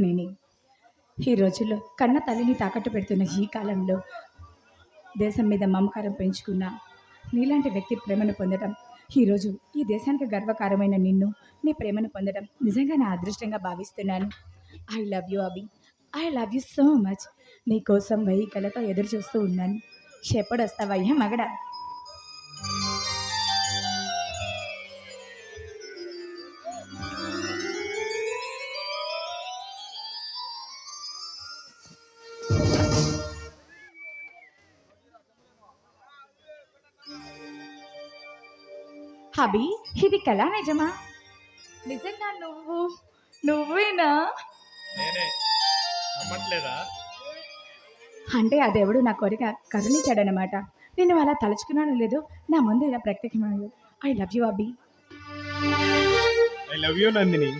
నేనే. ఈ రోజుల్లో కన్న తల్లిని తాకట్టు పెడుతున్న ఈ కాలంలో దేశం మీద మమకారం పెంచుకున్న నీలాంటి వ్యక్తి ప్రేమను పొందడం, ఈరోజు ఈ దేశానికి గర్వకారమైన నిన్ను, నీ ప్రేమను పొందడం నిజంగా నా అదృష్టంగా భావిస్తున్నాను. I love you Abhi. I love you so much. నీ కోసం వెయ్యి కలతో ఎదురు చూస్తూ ఉన్నాను. ఎప్పుడు వస్తావయ్యా మగడా? అభి, ఇది కళ నిజమా? నిజంగా నువ్వేనా? నేనే. నమ్మట్లేదా? అంటే ఆ దేవుడు నా కోరిక కరుణించాడనమాట. నేను అలా తలుచుకున్నాను లేదు, నా ముందు ఇలా ప్రత్యేకమైన I love you Abhi. I love you Nandini.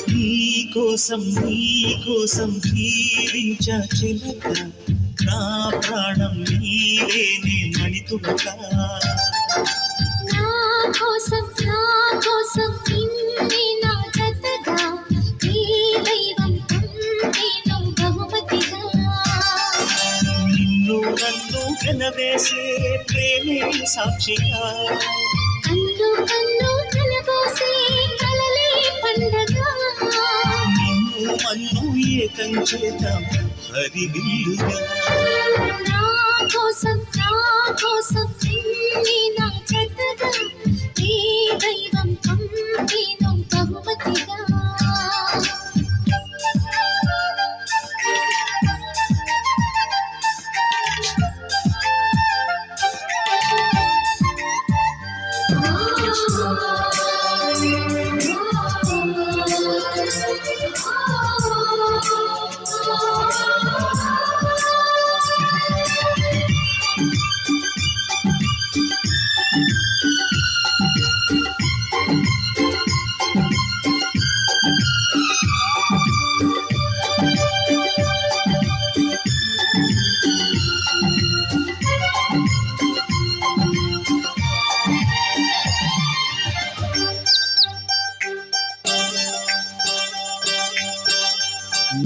నీ కోసం జీవించా చిలక, నా ప్రాణం నీవేనే మణితులక. నా కోసం నిన్నే నా జతగా, ఈ దైవం నేను బహుమతిగా. నిన్ను నన్ను కలవేసే ప్రేమే సాక్షిగా, కన్ను కలబోసే కలలే పండగ. నిన్ను మన్ను ఏకం చేద్దాం హరివిల్లుగా. నా కోసం నిన్నే నా జతగా, ఈ దైవం నేను బహుమతిగా.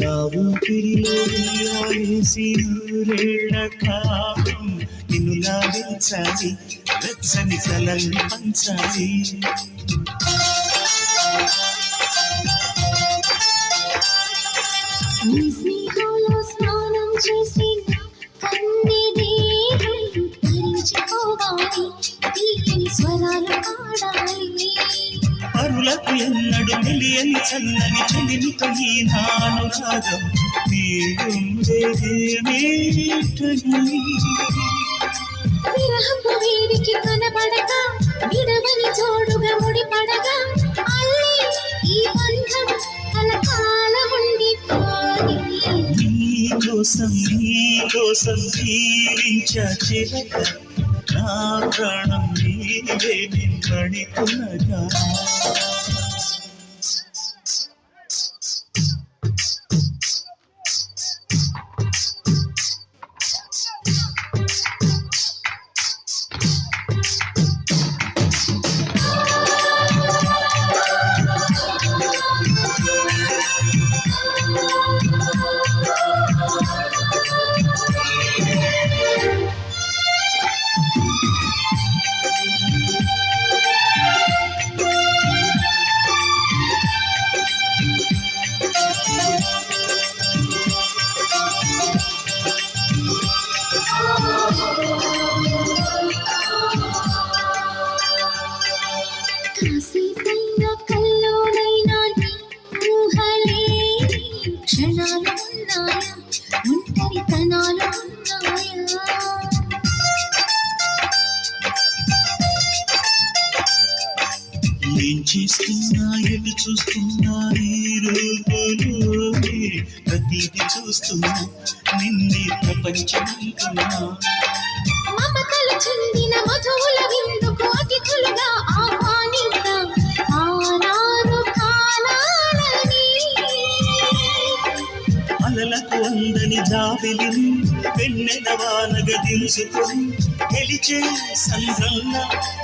నా ఊపిరిలో వేసి నూరేళ్ల కాలం నిన్ను లాలించాలి, వెచ్చని కలల్ని పంచాలి. నీ స్నేహంలో స్నానం చేసి కన్నె దేహం ధరించుకోవాలి, తీయని స్వరాలు పాడాలి. పరులకు ఎన్నడు తెలియని చల్లని చెలిమితో ఈ నాను రాగం విరహపు వేడికి కనబడక, విడవని జోడుగా ముడిపడగా, అల్లే ఈ బంధం కలకాలముండిపోని. నీకోసం జీవించా చిలక, నా ప్రాణం నీవే నింపడితున్నగా. చేస్తున్నా ఎటు చూస్తున్నా ఈ రూపులోనే ప్రతిదీ చూస్తున్నా నిన్నే ప్రపంచమంటున్నా మమతలు చిందిన మధువుల విందుకు అతిథులుగా ఆహ్వానిద్దాం ఆరారు కాలాలని అలలకు అందని జాబిలిని వెన్నెల వానగా దించుకొని గెలిచే సంద్రంలా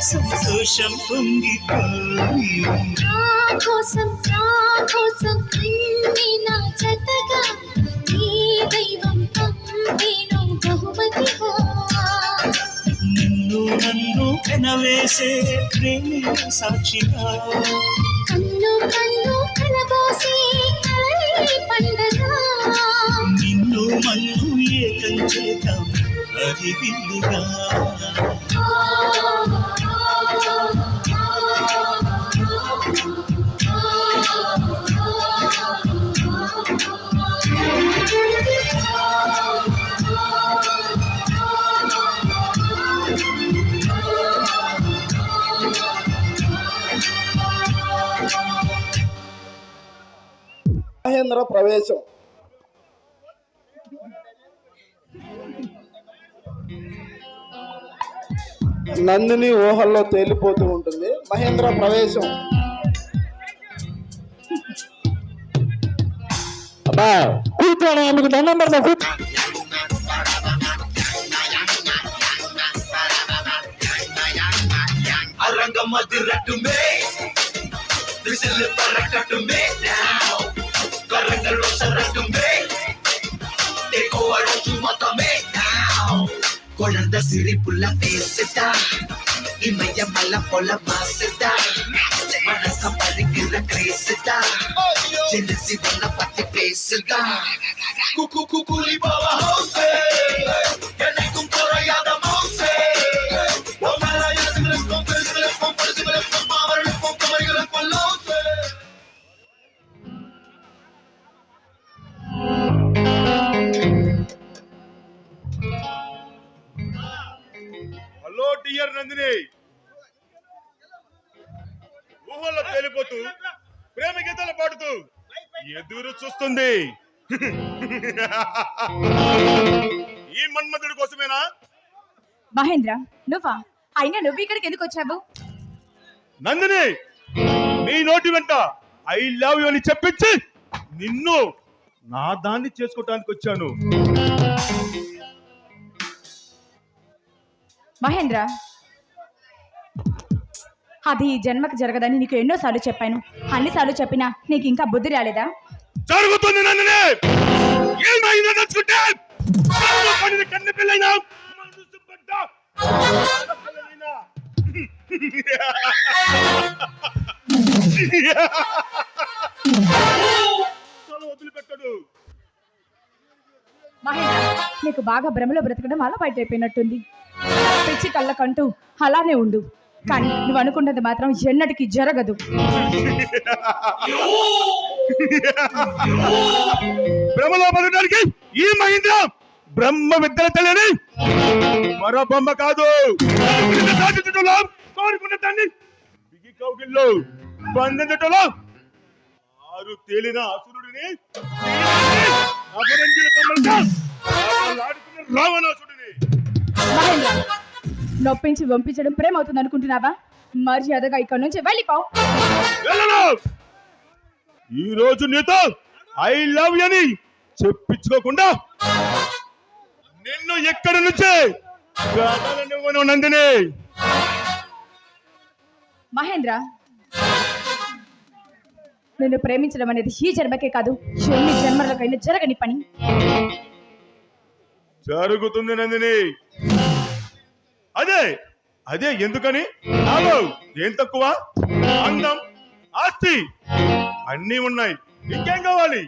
సంతోషం పొంగిపోయి నా కోసం నిన్నే నా జతగా ఈ దైవం పంపేను బహుమతిగా నిన్ను నన్ను పెనవేసే ప్రేమే సాక్షిగా కన్ను కలబోసే కలలే పండగ నిన్ను మన్ను ఏకం చేద్దాం అది విందుగా మహేంద్ర ప్రవేశం. నందిని ఊహల్లో తేలిపోతూ ఉంటుంది. మహేంద్ర ప్రవేశం. అబ్బా కూర్చోండి, మీకు దండం పెడతా కూర్చో. అరంగమదిరట్టుమే విసిల్ పరకట్టుమే now కరంగలో సరట్టుమే టేకో అడుచు మతమే now కొలంద సిరిపుల్ల పేసెటా ఇమయ మల్ల పొల మాసెటా మనస పరికిర క్రేసెటా జెనసి వన్న పట్టి పేసెటా కుకు కుకులి బావా హౌసే ఎనకు కొరయాద మౌసే ఓ మరా యస్గ్రెస్ కొంపల్స్ పవర్ కొంపమరిగల కొల్లోసే హలో డియర్ నందిని, ఊహల్లో తేలిపోతూ ప్రేమ గీతాలు పాడుతూ ఎదురు చూస్తుంది ఈ మన్మధుడి కోసమేనా? మహేంద్ర, నువ్వా? అయినా నువ్వు ఇక్కడికి ఎందుకు వచ్చావు? నందిని, నీ నోటి వెంట ఐ లవ్ యు అని చెప్పించి నిన్ను నా దాన్ని చేసుకోవటానికి వచ్చాను. మహేంద్ర, అది ఈ జన్మకు జరగదని నీకు ఎన్నోసార్లు చెప్పాను. అన్నిసార్లు చెప్పినా నీకు ఇంకా బుద్ధి రాలేదా? జరుగుతుంది నందిని. ఏమైనా నచ్చుకుంటే కన్ను పిల్లైనా మనసు పడ్డ పిల్లైనా వదిలిపెట్టడు. మహేంద్ర, నీకు బాగా భ్రమలో బ్రతకడం అలవాటు అయిపోయినట్టుంది. పిచ్చి కళ్ళకంటూ అలానే ఉండు, కానీ నువ్వు అనుకున్నది మాత్రం ఎన్నటికీ జరగదు. భ్రమలో పడడానికి ఈ మహేంద్ర బ్రహ్మ విద్యల తెలియని మరో బొమ్మ కాదు. సాధించటంలో కోరుకున్న దాన్ని బిగి కౌగిల్లో బంధించటంలో ఆరు తేలిన అసురుడిని అపరంజిల బొమ్మలుగా ఆటలాడుతున్న రావణాసుడిని. మహేంద్ర, నొప్పించి వంపించడం ప్రేమ అవుతుంది అనుకుంటున్నావా? మర్యాదగా ఇక్కడ నుంచి వెళ్ళిపో. వెళ్ళను. ఈ రోజు నీతో ఐ లవ్ యు అని చెప్పించుకోకుండా నిన్ను ఎక్కడి నుంచే కదలనివ్వను నందిని. మహేంద్ర, నిన్ను ప్రేమించడం అనేది ఈ జన్మకే కాదు, ఎన్ని జన్మలకైనా జరగని పని. జరుగుతుంది నందిని. అదే అదే ఎందుకని? నాలో ఏం తక్కువ? అందం, ఆస్తి అన్నీ ఉన్నాయి, ఇంకేం కావాలి?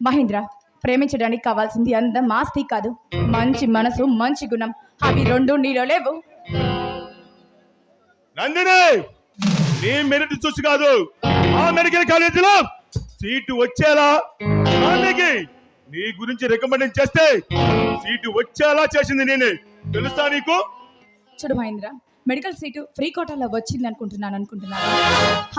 మహేంద్ర, ప్రేమించడానికి కావాల్సింది అందం, ఆస్తి కాదు, మంచి మనసు, మంచి గుణం. అవి రెండు నీలో లేవు. నందిని, నీ మెరిట్ చూసి కాదు, ఆ మెడికల్ కాలేజీలో సీటు వచ్చేలా ఆమెకి నీ గురించి రికమెండ్ చేస్తే సీటు వచ్చేలా చేసింది నేనే. తెలుసా నీకు? చూడు మహేంద్ర, మెడికల్ సీటు ఫ్రీ కోటాలో వచ్చింది అనుకుంటున్నాను.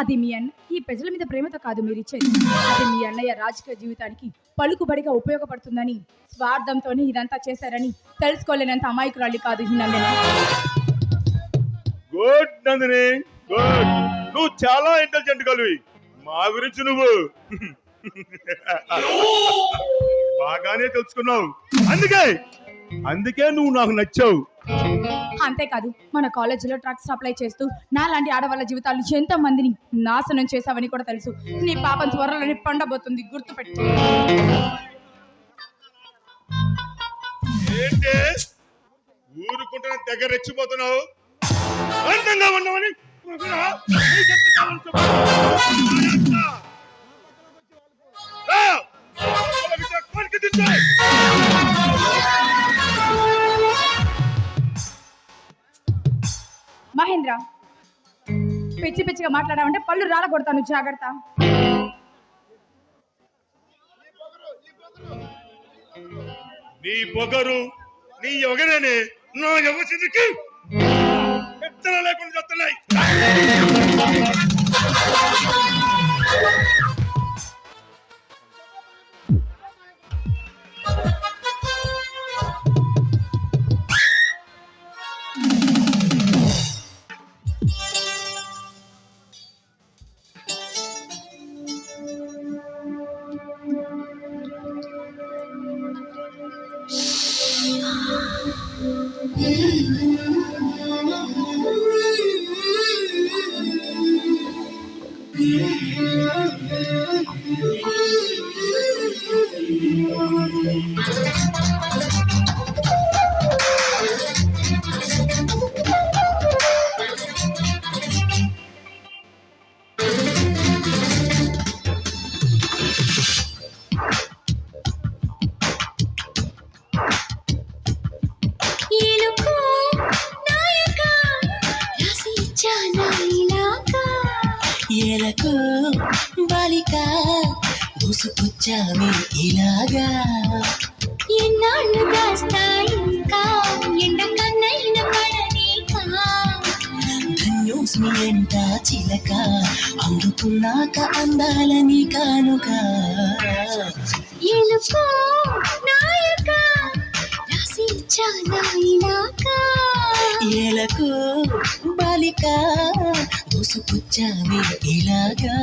అది మీ ఈ ప్రజల మీద ప్రేమతో కాదు మీరు ఇచ్చేది. అది మీ అన్నయ్య రాజకీయ జీవితానికి పలుకుబడిగా ఉపయోగపడుతుందని స్వార్థంతోనే ఇదంతా చేశారని తెలుసుకోలేనంత అమాయకురాలి కాదు ఈ నందిని. Good Nandini, good. నువ్వు చాలా ఇంటెలిజెంట్ కలివి. మా గురించి నువ్వు బాగానే తెలుసుకున్నావు. అందుకే నువ్వు నాకు నచ్చావు. అంతేకాదు మన కాలేజీలో డ్రగ్స్ సప్లై చేస్తూ నాలాంటి ఆడవాళ్ళ జీవితాలు ఎంతో మందిని నాశనం చేశావని కూడా తెలుసు. నీ పాపం త్వరలోనే పండబోతుంది, గుర్తుపెట్టు. ఏంటి ఊరుకుంటున్న దగ్గర రెచ్చిపోతున్నావు? అందంగా ఉన్నావని మహేంద్ర, పిచ్చి పిచ్చిగా మాట్లాడావంటే పళ్ళు రాల కొడతాను, జాగ్రత్త. నీ పొగరు నీ ఎగరేనే నా ఎవరికి ఎత్తన లేకుండా చెప్తున్నాయి. ఎలకు బాలిక దూసుకొచ్చావి ఇలాగా, ఎన్నాళ్ళు దాస్తాయి ఇంకా ఎండ కన్నైన పడనీకా, ధన్యోస్మి ఎంట చిలక అందుకున్నాక అందాలని కానుక, ఎలుకో నాయక రాసిచ్చానా ఇలాగా, ఎలకు బాలిక దూసుకొచ్చావి ఇలాగా.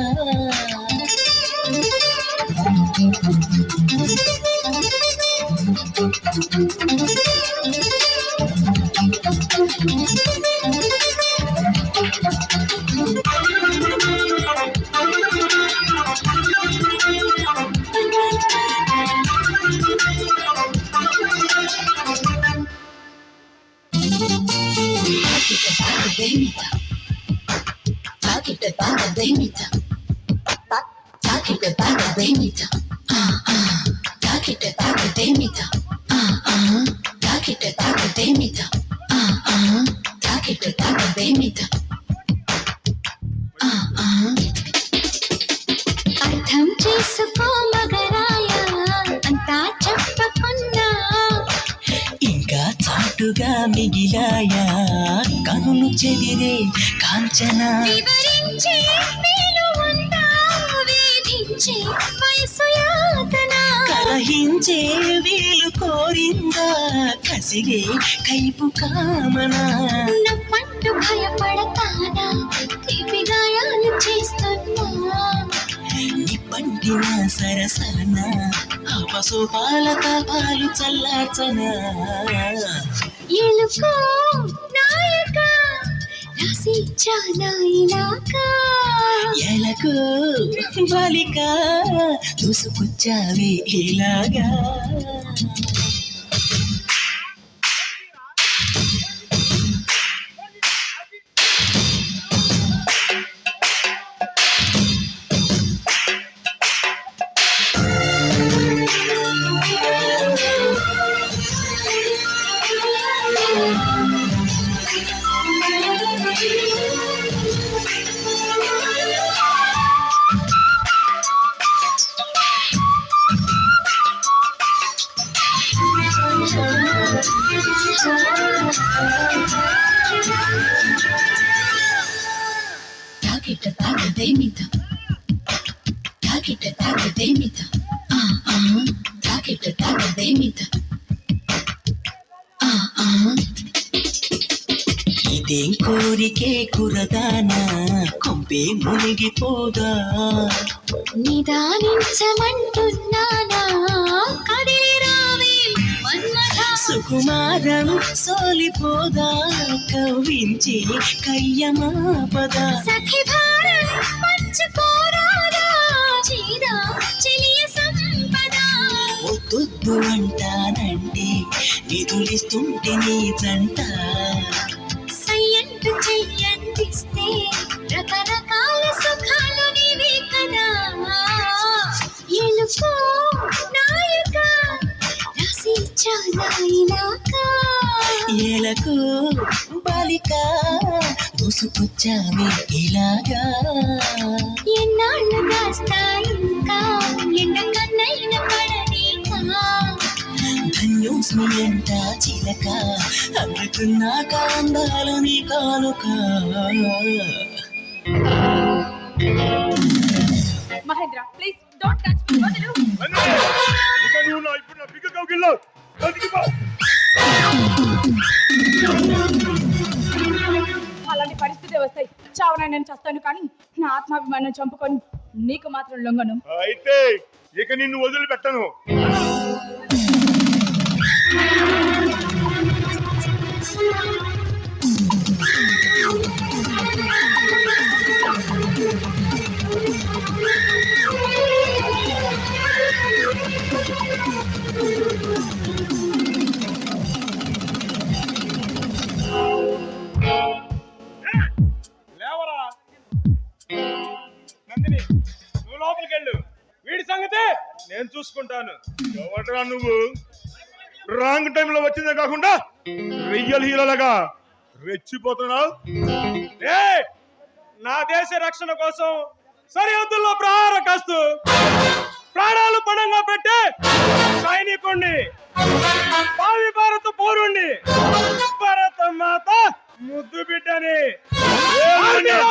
అర్థం చేసుకో మగరాయ అంతా చెప్పకున్నా, ఇంకా చాటుగా మిగిలాయా కనులు చెదిరే కాంచన, వివరించే మేలు ఉందా వేధించే వయసు యాతన, కలహించే వీలు కోరిందా కసిగే కైపు కామన, నప్పంటూ భయపడతానా తీపి గాయాలు చేస్తున్నా, నిప్పంటిన సరసన అపశోపాల తాపాలు చల్లార్చన, ఎలుకో నాయక రాసిచ్చానా ఇలాగా, ఎలకు బాలిక దూసుకొచ్చావి ఇలాగా. తాకిట తాగదేమిత తాకిట తాగదేమిత తాకిట తాగదేమిత ఇదేం కోరికే కురదానా కొంపే మునిగిపోదా నిదానించమంటున్నానా కదిలి రావే మన్మథ సుకుమారం సోలిపోదా కవ్వించి కయ్యమాపదా సఖి భారం పంచుకోరాదా చీదా చెలియ సంపద ఒద్దొద్దు అంటానంటే నిధులిస్తుంటే నీ జంట సయ్యంటు చెయ్యందిస్తే రకరకాల సుఖాలు నీవే కదా ఎలుకో నాయక రాసి చాలాయినాక ఎలకు బాలిక దూసుకొచ్చావే ఇలాగా ఎన్నాళ్ళు దాస్తా ఇంకా ఎండ కన్నైన పడనీకా ధన్యోస్మి అంట చిలక అందుకున్నాక అందాలు నీ కానుక Mahendra please don't touch me వదలు. ఇక నువ్వు ఇప్పుడు నా బిగ్గ కౌగిల్లో బతికిపో. అలాంటి పరిస్థితి వస్తాయి. చావున నేను చస్తాను కానీ నా ఆత్మాభిమానం చంపుకొని నీకు మాత్రం లొంగను. అయితే ఇక నిన్ను వదిలిపెట్టను. లేవరా నందిని, నువ్వు లోపలికి వెళ్ళు. వీడి సంగతి నేను చూసుకుంటాను. ఎవడరా నువ్వు? రాంగ్ టైంలో వచ్చిందే కాకుండా రియల్ హీరోలాగా రెచ్చిపోతున్నావు. నా దేశ రక్షణ కోసం సరిహద్దుల్లో ప్రహార కాస్తూ ప్రాణాలు పణంగా పెట్టే సైనికుణ్ణి, భావి భారత పౌరుణ్ణి, భారత మాత ముద్దు బిడ్డని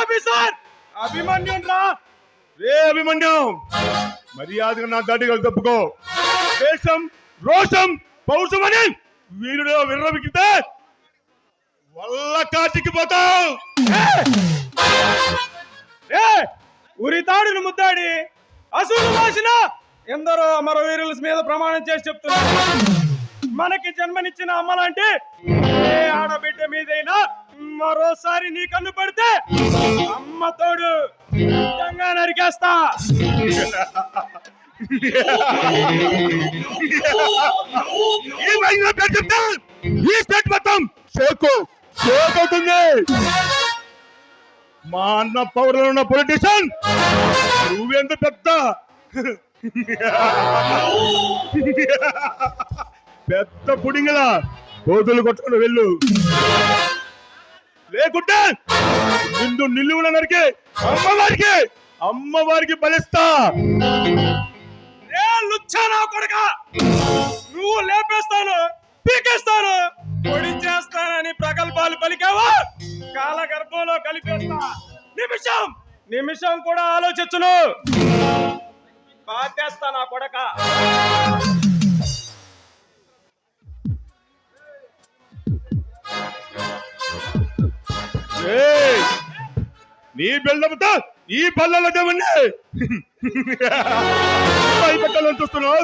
ఆఫీసర్ అభిమన్యం రా. రే అభిమన్యం, మర్యాదగా నా దాటిగా తప్పుకో. దేశం రోషం పౌరుషమని వీరుడు విర్రవికితే వల్ల కాటికి పోతావు. ఉరితాడును ముద్దాడి అసూలు వాసిన ఎందరో అమరవీరుల మీద ప్రమాణం చేసి చెప్తున్నారు. మనకి జన్మనిచ్చిన అమ్మలాంటి ఏ ఆడబిడ్డ మీదైనా మరోసారి నీ కన్ను పడితే అమ్మ తోడు నిజంగా నరికేస్తా. ఈ స్టేట్ మొత్తం షేక్ అవుతుంది. మా అన్న పవర్ లో ఉన్న పొలిటీషియన్ నువ్వెంత పెద్ద పెద్ద పుడింగలా కోతులు కొట్టుకుని వెళ్ళు, లేకుంటే నిన్ను నిలువున నరికి అమ్మవారికి బలిస్తా. లుచ్చానా కొడుక, నువ్వు లేపేస్తాను, పీకేస్తాను, పొడి చేస్తానని ప్రగల్భాలు పలికావా కాలగర్భంలో కలిపేస్తా. నిమిషం కూడా ఆలోచించును, బాధేస్తా నా కొడక. నీ బెల్లముతో ఈ పల్లెల దేవన్ని భయపెట్టాలని చూస్తున్నావు.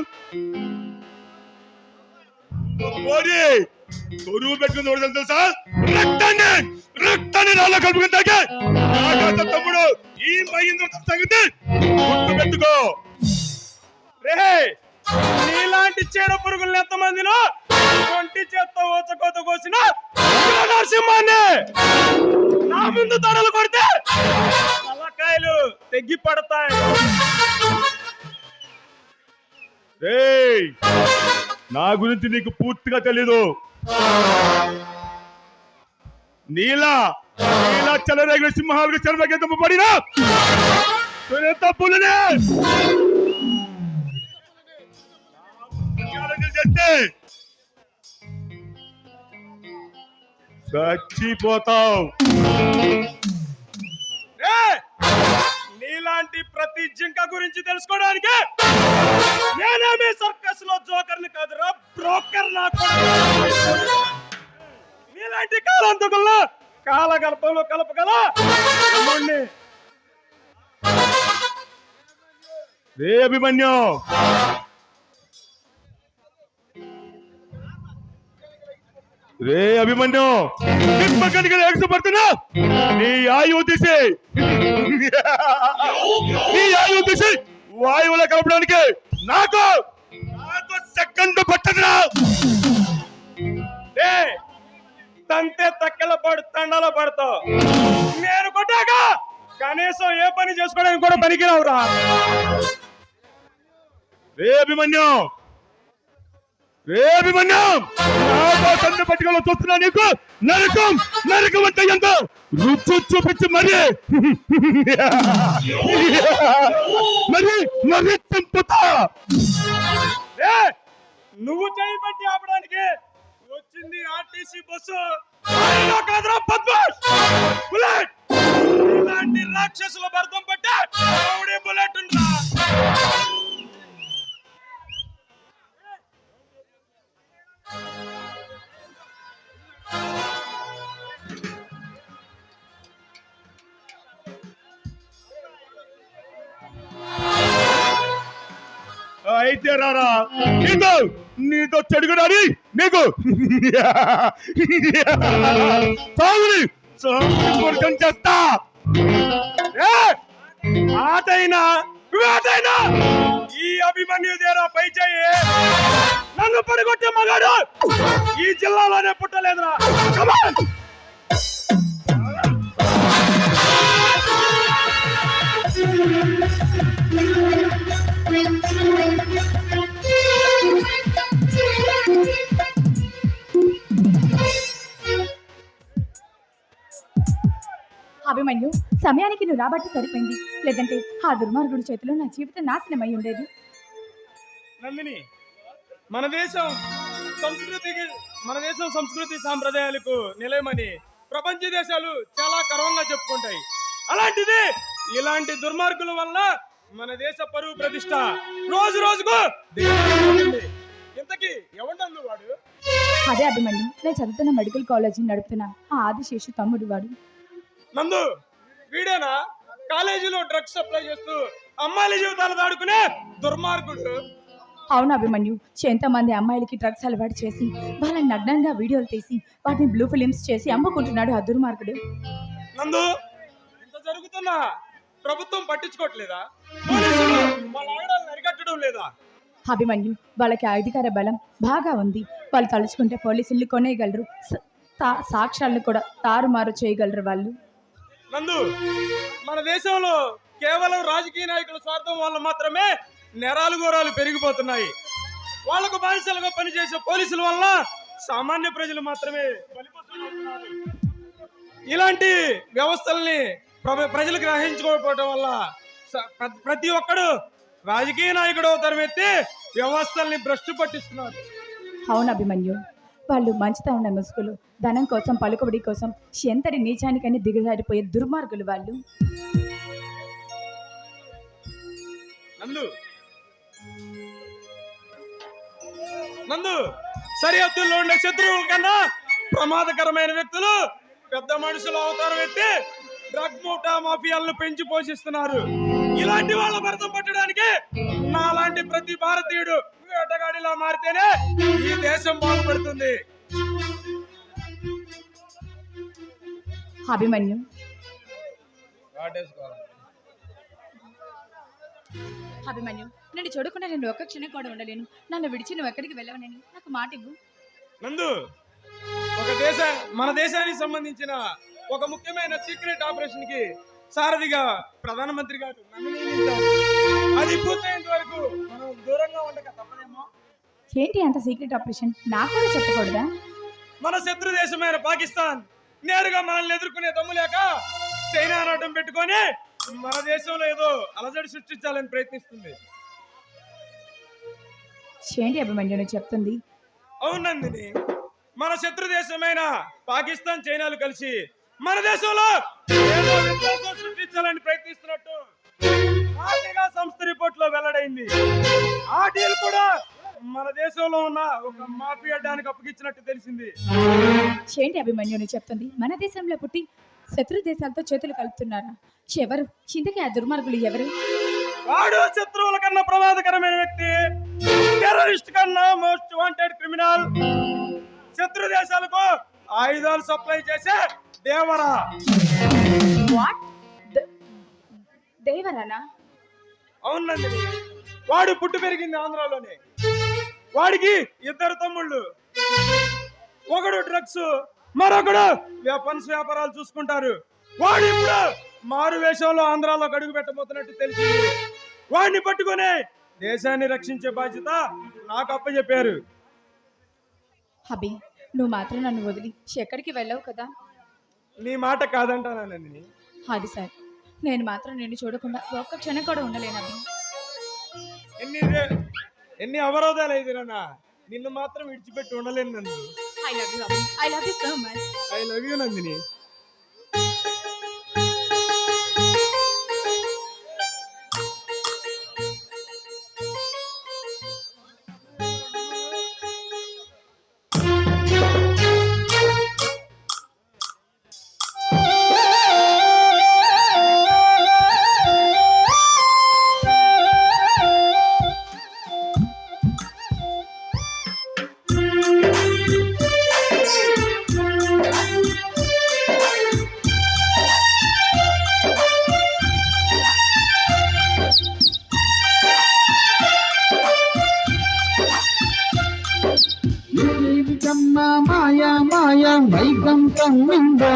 కొరువు పెట్టుకుని తెలుసా? రక్తాన్ని నాలో కలుపుకుంటాకే తమ్ముడు ఈ మహేంద్ర సంగతి గుర్తు పెట్టుకో. రే, నీలాంటి చీడ పురుగులు ఎంతమందినో ఒంటి చేత్తో ఓచకోత కోసిన నరసింహాన్ని నా ముందు తడలు కొడితే తలకాయలు తెగ్గి పడతాయి. రేయ్, నా గురించి నీకు పూర్తిగా తెలీదు. నీలా చెలరేగిన సింహాలకు చర్మగీతము పడిన తప్పులనే చేస్తే చచ్చిపోతావు. నీలాంటి ప్రతి జింక గురించి తెలుసుకోవడానికి నేనేమి సర్కస్ లో జోకర్ని కాదురా, బ్రోకర్. నాకు నీలాంటి కాలాంతకుల్లో కాలగల్పంలో కలపగల తమ్ముణ్ణి. రే అభిమన్యు, రే అభిమన్యు, నిమ్మకడికి ఎగసపడుతున్నా. నీ ఆయువు తీసి వాయువులో కలపడానికి నాకు సెకండ్ పట్టదురా. తంతే తక్కెల పడు తండలో పడతావు. నేను కొట్టాక కనీసం ఏ పని చేసుకోవడానికి కూడా పనికిరావురా. రే అభిమన్యు, పట్టుకలో చూస్తున్నా. నీకు నరకం అంటే ఎంత రుచి చూపించి మరి చంపుతా. నువ్వు చేయబట్టి ఆపడానికి వచ్చింది ఆర్టీసీ బస్సు కాదురా బద్మాష్. బుల్లెట్ ఇలాంటి రాక్షసుల భర్తం పట్టే బుల్లెట్ ఉందా? అయితే రారా, నీతో చెడుగుడాని నీకు చేస్తా. ఆటైనా ఈ అభిమన్యు దేరా పై చేయి. నన్ను పడగొట్టే మగాడు ఈ జిల్లాలోనే పుట్టలేదురా. అభిమన్యు, సమయానికి నువ్వు రాబట్టి సరిపోయింది. లేదంటే ఆ దుర్మార్గుడి చేతిలో నా జీవితం నాశనమై ఉండేది. నందిని, మన దేశం సంస్కృతి సాంప్రదాయాలకు నిలయమని ప్రపంచ దేశాలు చాలా గర్వంగా చెప్పుకుంటాయి. అలాంటిది ఇలాంటి దుర్మార్గుల వల్ల మన దేశ పరువు ప్రతిష్ట రోజు రోజుకు దిగజారుతుంది. ఇంతకీ ఎవరు వాడు? అదే అభిమన్యు, నేను చదువుతున్న మెడికల్ కాలేజీ నడుపుతున్న ఆ ఆదిశేషు తమ్ముడు వాడు. నందు, వీడేనా కాలేజీలో డ్రగ్స్ సప్లై చేస్తూ అమ్మాయిల జీవితాలు దాడుకునే దుర్మార్గుడు? అవును అభిమన్యు, ఎంతమంది అమ్మాయిలకి డ్రగ్స్ అలవాటు చేసి వాళ్ళని నగ్నంగా వీడియోలు తీసి వాటిని బ్లూ ఫిలిమ్స్ చేసి అమ్ముకుంటున్నాడు ఆ దుర్మార్గుడు. నందు, ఇంత జరుగుతున్నా ప్రభుత్వం పట్టించుకోవట్లేదా? పోలీసులు వాళ్ళ ఆగడాలను అరికట్టడం లేదా? అభిమన్యు, వాళ్ళకి అధికార బలం బాగా ఉంది. వాళ్ళు తలుచుకుంటే పోలీసుల్ని కొనేయగలరు, సాక్ష్యాలను కూడా తారుమారు చేయగలరు వాళ్ళు. నందు, మన దేశంలో కేవలం రాజకీయ నాయకుల స్వార్థం వల్ల మాత్రమే నేరాలు ఘోరాలు పెరిగిపోతున్నాయి. వాళ్లకు బానిసలుగా పనిచేసే పోలీసుల వల్ల సామాన్య ప్రజలు మాత్రమే బలిపశువులవుతున్నారు. ఇలాంటి వ్యవస్థల్ని ప్రజలు గ్రహించుకోకపోవడం వల్ల ప్రతి ఒక్కడు రాజకీయ నాయకుడు అవతారం ఎత్తి వ్యవస్థల్ని భ్రష్టు పట్టిస్తున్నారు. అవును అభిమన్యు, వాళ్ళు మంచితనం ముసుగులు, ధనం కోసం, పలుకుబడి కోసం ఎంతటి నీచానికని దిగజారిపోయే దుర్మార్గులు వాళ్ళు. నందు, సరిహద్దుల్లో ఉండే శత్రువుల కన్నా ప్రమాదకరమైన వ్యక్తులు పెద్ద మనుషుల అవతారం ఎత్తి డ్రగ్ మూటా మాఫియాలను పెంచి పోషిస్తున్నారు. ఇలాంటి వాళ్ళ భరతం పట్టడానికి నాలాంటి ప్రతి భారతీయుడు వేటగాడిలా మారితేనే ఈ దేశం బాగుపడుతుంది. అభిమన్యు, అభిమన్యు, నేను చూడకుండా నేను ఒక్క క్షణం కూడా ఉండలేను. నన్ను విడిచి నువ్వు ఎక్కడికి వెళ్ళవనని నాకు మాట ఇవ్వు. నందు, మన దేశానికి సంబంధించిన ఒక ముఖ్యమైన సీక్రెట్ ఆపరేషన్ కి సారథిగా ప్రధానమంత్రి గారు నన్ను నియమించారు. అది పూర్తయ్యేంత వరకు మనం దూరంగా ఉండక తప్పదేమో. ఏంటి అంత సీక్రెట్ ఆపరేషన్? నాకు కూడా చెప్పకూడదా? మన శత్రు దేశమైన పాకిస్తాన్ నేరుగా మనల్ని ఎదుర్కొనే దమ్ము లేక చైనా అడ్డం పెట్టుకొని మన దేశంలో ఏదో అలజడి సృష్టించాలని ప్రయత్నిస్తుంది. ఏంటి అభిమన్యు నువ్వు చెప్తుంది? అవునందిని, మన శత్రు దేశమైన పాకిస్తాన్ చైనాలు కలిసి మన దేశంలో ఏదో విధ్వంసం సృష్టించాలని ప్రయత్నిస్తున్నట్టు ఆర్టిగా సంస్థ రిపోర్ట్ లో వెల్లడైంది. ఆ డీల్ కూడా మన దేశంలో ఉన్న ఒక మాఫియా అడ్డానికి అప్పగించినట్టు తెలిసింది. ఏంటి అభిమన్యుని చెప్తుంది? మన దేశంలో పుట్టి శత్రు దేశాలతో చేతులు కలుపుతున్నారా? ఎవరు ఇంతకీ ఆ దుర్మార్గులు ఎవరు? వాడు శత్రువుల కన్నా ప్రమాదకరమైన వ్యక్తి, టెర్రరిస్ట్ కన్నా మోస్ట్ వాంటెడ్ క్రిమినల్, శత్రు దేశాలకు ఆయుధాలు సప్లై చేసే దేవరా. వాట్? దేవరానా? అవునండి, వాడు పుట్టి పెరిగింది ఆంధ్రాలోనే. వాడికి 2 తమ్ముళ్ళు, ఒకడు డ్రగ్స్, మరొకడు వెపన్స్ వ్యాపారాలు చూసుకుంటారు. వాడు ఇప్పుడు మారు వేషంలో ఆంధ్రాలో అడుగు పెట్టబోతున్నట్టు తెలిసింది. వాడిని పట్టుకుని దేశాన్ని రక్షించే బాధ్యత నాకు అప్పచెప్పారు. అభి, నువ్వు మాత్రం నన్ను వదిలి ఎక్కడికి వెళ్ళవు కదా? నీ మాట కాదంటానండి. అది సార్, నేను మాత్రం నిన్ను చూడకుండా ఒక్క క్షణం కూడా ఉండలేను అభి. ఎన్ని అవరోధాలు ఎదురన్నా నిన్ను మాత్రం విడిచిపెట్టి ఉండలేను Nandu. I love you Abhi, I love you so much. I love you Nandini. మాయా మాయా వైగం కమ్మిందా